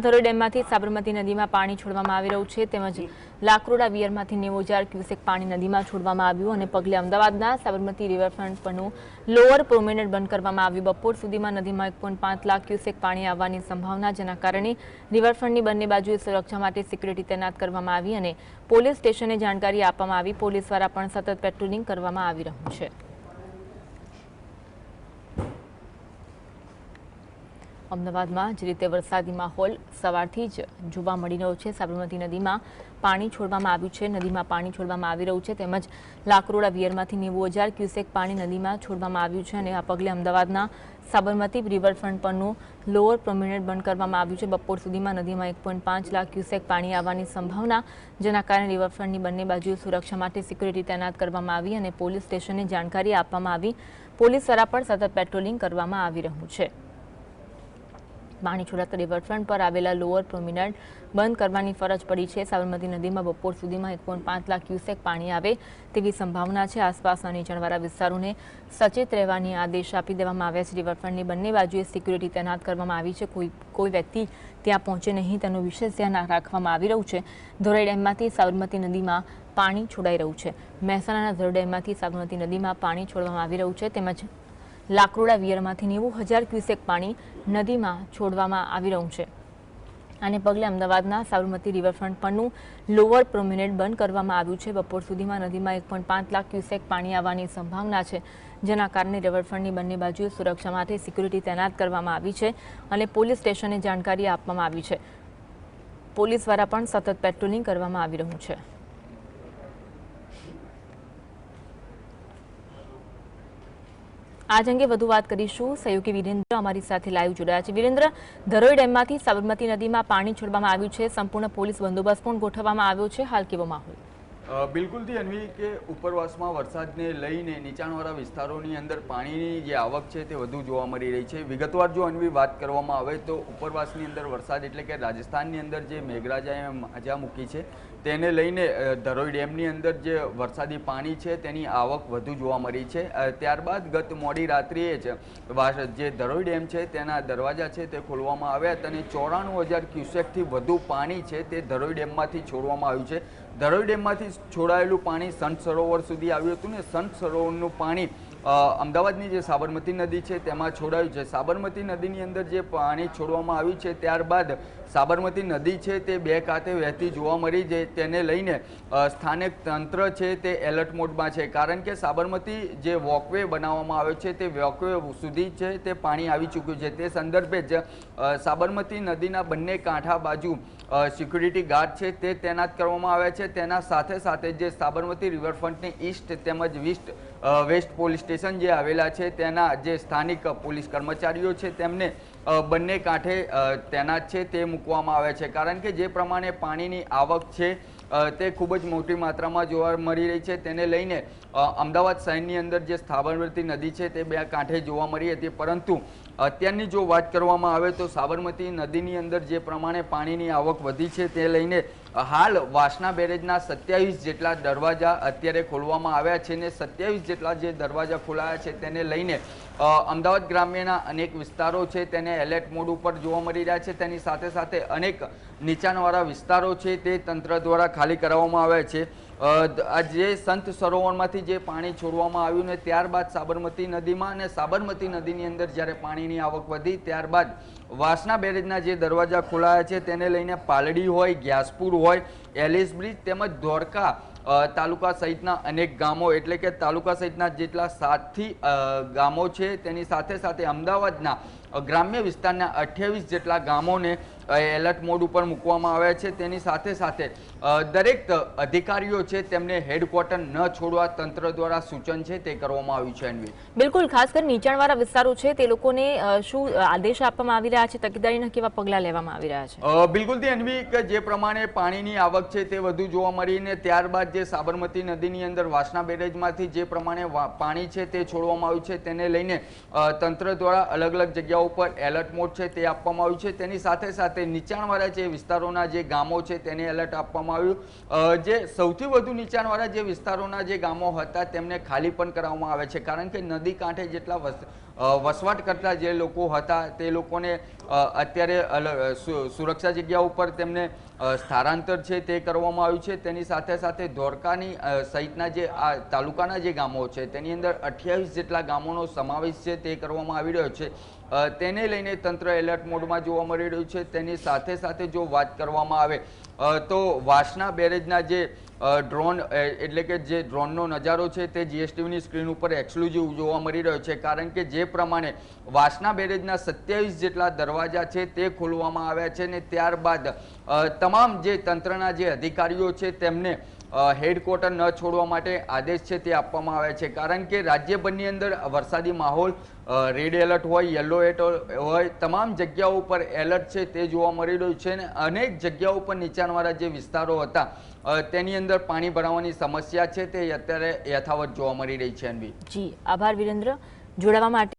ધરોઈ ડેમમાંથી સાબરમતી નદીમાં પાણી છોડવામાં આવી રહ્યું છે તેમજ લાકરોડા વિયરમાંથી 90,000 ક્યુસેક પાણી નદીમાં છોડવામાં આવ્યું અને પગલે અમદાવાદના સાબરમતી રિવરફ્રન્ટ પરનું લોઅર પ્રોમેનેડ બંધ કરવામાં આવ્યું। બપોર સુધીમાં નદીમાં 1.5 લાખ ક્યુસેક પાણી આવવાની સંભાવના, જેના કારણે રિવરફ્રન્ટની બંને બાજુએ સુરક્ષા માટે સિક્યુરિટી તૈનાત કરવામાં આવી અને પોલીસ સ્ટેશને જાણકારી આપવામાં આવી। પોલીસ દ્વારા પણ સતત પેટ્રોલિંગ કરવામાં આવી રહ્યું છે। અમદાવાદમાં જે રીતે વરસાદી માહોલ સવારથી જ જોવા મળી રહ્યો છે। સાબરમતી નદીમાં પાણી છોડવામાં આવ્યું છે, નદીમાં પાણી છોડવામાં આવી રહ્યું છે તેમજ લાકરોડા વિયરમાંથી 90,000 ક્યુસેક પાણી નદીમાં છોડવામાં આવ્યું છે અને આ પગલે અમદાવાદના સાબરમતી રિવરફ્રન્ટ પરનું લોઅર પ્રોમેનેડ બંધ કરવામાં આવ્યું છે। બપોર સુધીમાં નદીમાં 1.5 લાખ ક્યુસેક પાણી આવવાની સંભાવના, જેના કારણે રિવરફ્રન્ટની બંને બાજુએ સુરક્ષા માટે સિક્યુરિટી તૈનાત કરવામાં આવી અને પોલીસ સ્ટેશને જાણકારી આપવામાં આવી। પોલીસ દ્વારા પણ સતત પેટ્રોલિંગ કરવામાં આવી રહ્યું છે। પાણી છોડાતા રિવરફ્રન્ટ પર આવેલા લોઅર પ્રોમેનેડ બંધ કરવાની ફરજ પડી છે। સાબરમતી નદીમાં બપોર સુધીમાં 1.5 લાખ ક્યુસેક પાણી આવે તેવી સંભાવના છે। આસપાસના નીચાણવાળા વિસ્તારોને સચેત રહેવાની આદેશ આપી દેવામાં આવ્યા છે। રિવરફ્રન્ટની બંને બાજુએ સિક્યુરિટી તૈનાત કરવામાં આવી છે। કોઈ વ્યક્તિ ત્યાં પહોંચે નહીં તેનું વિશેષ ધ્યાન રાખવામાં આવી રહ્યું છે। ધરોઈ ડેમમાંથી સાબરમતી નદીમાં પાણી છોડાઈ રહ્યું છે। મહેસાણાના ધરોઈ ડેમમાંથી સાબરમતી નદીમાં પાણી છોડવામાં આવી રહ્યું છે તેમજ લાકરોડા વિયરમાંથી 90,000 ક્યુસેક પાણી નદીમાં છોડવામાં આવી રહ્યું છે। આને પગલે અમદાવાદના સાબરમતી રિવરફ્રન્ટ પરનું લોઅર પ્રોમેનેડ બંધ કરવામાં આવ્યું છે। બપોર સુધીમાં નદીમાં 1.5 લાખ ક્યુસેક પાણી આવવાની સંભાવના છે, જેના કારણે રિવરફ્રન્ટની બંને બાજુએ સુરક્ષા માટે સિક્યુરિટી તૈનાત કરવામાં આવી છે અને પોલીસ સ્ટેશને જાણકારી આપવામાં આવી છે। પોલીસ દ્વારા પણ સતત પેટ્રોલિંગ કરવામાં આવી રહ્યું છે। આજ અંગે વધુ વાત કરીશું। સહયોગી વિરેન્દ્ર અમારી સાથે લાઈવ જોડાયા છે। વિરેન્દ્ર, ધરોઈ ડેમમાંથી સાબરમતી નદીમાં પાણી છોડવામાં આવ્યું છે, સંપૂર્ણ પોલીસ બંદોબસ્ત પણ ગોઠવવામાં આવ્યો છે, હાલ કેવો માહોલ? બિલકુલથી અન્વી કે ઉપરવાસમાં વરસાદને લઈને નીચાણવાળા વિસ્તારોની અંદર પાણીની જે આવક છે તે વધુ જોવા મળી રહી છે। વિગતવાર જો અન્વી વાત કરવામાં આવે તો ઉપરવાસની અંદર વરસાદ એટલે કે રાજસ્થાનની અંદર જે મેઘરાજાએ માજા મૂકી છે તેને લઈને ધરોઈ ડેમની અંદર જે વરસાદી પાણી છે તેની આવક વધુ જોવા મળી છે। ત્યારબાદ ગત મોડી રાત્રિએ જ જે ધરોઈ ડેમ છે તેના દરવાજા છે તે ખોલવામાં આવ્યા હતા અને 94,000 ક્યુસેકથી વધુ પાણી છે તે ધરોઈ ડેમમાંથી છોડવામાં આવ્યું છે। ધરોઈ ડેમમાંથી છોડાયેલું પાણી સંત સરોવર સુધી આવ્યું હતું ને સંત સરોવરનું પાણી અમદાવાદની જે સાબરમતી નદી છે તેમાં છોડાયું છે। સાબરમતી નદીની અંદર જે પાણી છોડવામાં આવ્યું છે ત્યારબાદ સાબરમતી નદી છે તે બે કાંઠે વહેતી જોવા મળી છે, તેને લઈને સ્થાનિક તંત્ર છે તે એલર્ટ મોડમાં છે, કારણ કે સાબરમતી જે વોકવે બનાવવામાં આવ્યો છે તે વોકવે સુધી છે તે પાણી આવી ચૂક્યું છે। તે સંદર્ભે જ સાબરમતી નદીના બંને કાંઠા બાજુ સિક્યુરિટી ગાર્ડ છે તે તૈનાત કરવામાં આવ્યા છે। તેના સાથે સાથે જે સાબરમતી રિવરફ્રન્ટની ઈસ્ટ તેમજ વેસ્ટ પોલીસ સ્ટેશન જે આવેલા છે તેના જે સ્થાનિક પોલીસ કર્મચારીઓ છે તેમને બંને કાંઠે તૈનાત છે તે મૂકવામાં આવે છે, કારણ કે જે પ્રમાણે પાણીની આવક છે તે ખૂબ જ મોટી માત્રામાં જોવા મળી રહી છે। તેને લઈને અમદાવાદ શહેરની અંદર જે સાબરમતી નદી છે તે બે કાંઠે જોવા મળી હતી, પરંતુ અત્યારની જો વાત કરવામાં આવે તો સાબરમતી નદીની અંદર જે પ્રમાણે પાણીની આવક વધી છે તે લઈને હાલ વાસણા બેરેજના 27 જેટલા દરવાજા અત્યારે ખોલવામાં આવ્યા છે ને 27 જેટલા જે દરવાજા ખોલાયા છે તેને લઈને અમદાવાદ ગ્રામ્યના અનેક વિસ્તારો છે તેને એલર્ટ મોડ ઉપર જોવા મળી રહ્યા છે। તેની સાથે સાથે અનેક નીચાણવાળા વિસ્તારો છે તે તંત્ર દ્વારા ખાલી કરાવવામાં આવ્યા છે। જે સંત સરોવરમાંથી જે પાણી છોડવામાં આવ્યું ને ત્યારબાદ સાબરમતી નદીમાં અને સાબરમતી નદીની અંદર જ્યારે પાણીની આવક વધી ત્યારબાદ વાસણા બેરેજના જે દરવાજા ખોલાયા છે તેને લઈને પાલડી હોય, ગ્યાસપુર હોય, એલિસ બ્રિજ તેમજ ધોળકા તાલુકા સહિતના અનેક ગામો એટલે કે તાલુકા સહિતના જેટલા 7થી ગામો છે તેની સાથે સાથે અમદાવાદના ગ્રામ્ય વિસ્તારના 28 જેટલા ગામોને એલર્ટ મોડ ઉપર મૂકવામાં આવ્યા છે। તેની સાથે સાથે દરેક અધિકારીઓ છે તેમને હેડક્વાર્ટર ન છોડવા તંત્ર દ્વારા સૂચન છે તે કરવામાં આવ્યું છે। અન્વી, બિલકુલ, ખાસ કરીને નીચાણવાળા વિસ્તારો છે તે લોકોને શું આદેશ આપવામાં આવી રહ્યા છે, તકેદારીના કેવા પગલાં લેવામાં આવી રહ્યા છે? બિલકુલથી અન્વી કે જે પ્રમાણે પાણીની આવક છે તે વધુ જોવા મળીને ત્યારબાદ જે સાબરમતી નદીની અંદર વાસણા બેરેજમાંથી જે પ્રમાણે પાણી છે તે છોડવામાં આવ્યું છે તેને લઈને તંત્ર દ્વારા અલગ અલગ જગ્યાઓ પર એલર્ટ મોડ છે તે આપવામાં આવ્યું છે। તેની સાથે સાથે નીચાણવાળા જે વિસ્તારોના જે ગામો છે તેને એલર્ટ આપવામાં આવ્યું। જે સૌથી વધુ નીચાણવાળા જે વિસ્તારોના જે ગામો હતા તેમને ખાલી પણ કરાવવામાં આવે છે, કારણ કે નદી કાંઠે જેટલા વસવાટ કરતા જે લોકો હતા તે લોકોને અત્યારે સુરક્ષા જગ્યા ઉપર તેમને સ્થળાંતર છે તે કરવામાં આવ્યું છે. તેની સાથે સાથે ધોળકાની સહિતના જે આ તાલુકાના જે ગામો છે તેની અંદર 28 જેટલા ગામોનો સમાવેશ છે તે કરવામાં આવી રહ્યો છે. તેને લઈને તંત્ર એલર્ટ મોડમાં જોવા મળી રહ્યું છે. તેની સાથે સાથે જો વાત કરવામાં આવે તો વાસણા બેરેજના જે ડ્રોન એટલે કે જે ડ્રોનનો નજારો છે તે જીએસટીવીની સ્ક્રીન ઉપર એક્સક્લુઝિવ જોવા મળી રહ્યો છે. કારણ કે જે પ્રમાણે વાસણા બેરેજના 27 જેટલા દરવાજા છે તે ખોલવામાં આવ્યા છે ને ત્યારબાદ તમામ જે તંત્રના જે અધિકારીઓ છે તેમને હેડક્વાર્ટર ન છોડવા માટે આદેશ છે તે આપવામાં આવ્યા છે. કારણ કે રાજ્યભરની અંદર વરસાદી માહોલ રેડ એલર્ટ હોય, યલો એલર્ટ હોય, તમામ જગ્યાઓ ઉપર એલર્ટ છે તે જોવા મળી રહ્યું છે અને અનેક જગ્યાઓ પર નીચાણવાળા જે વિસ્તારો હતા તેની અંદર પાણી ભરાવાની સમસ્યા છે તે અત્યારે યથાવત જોવા મળી રહી છે. જી આભાર વિરેન્દ્ર જોડાવા માટે.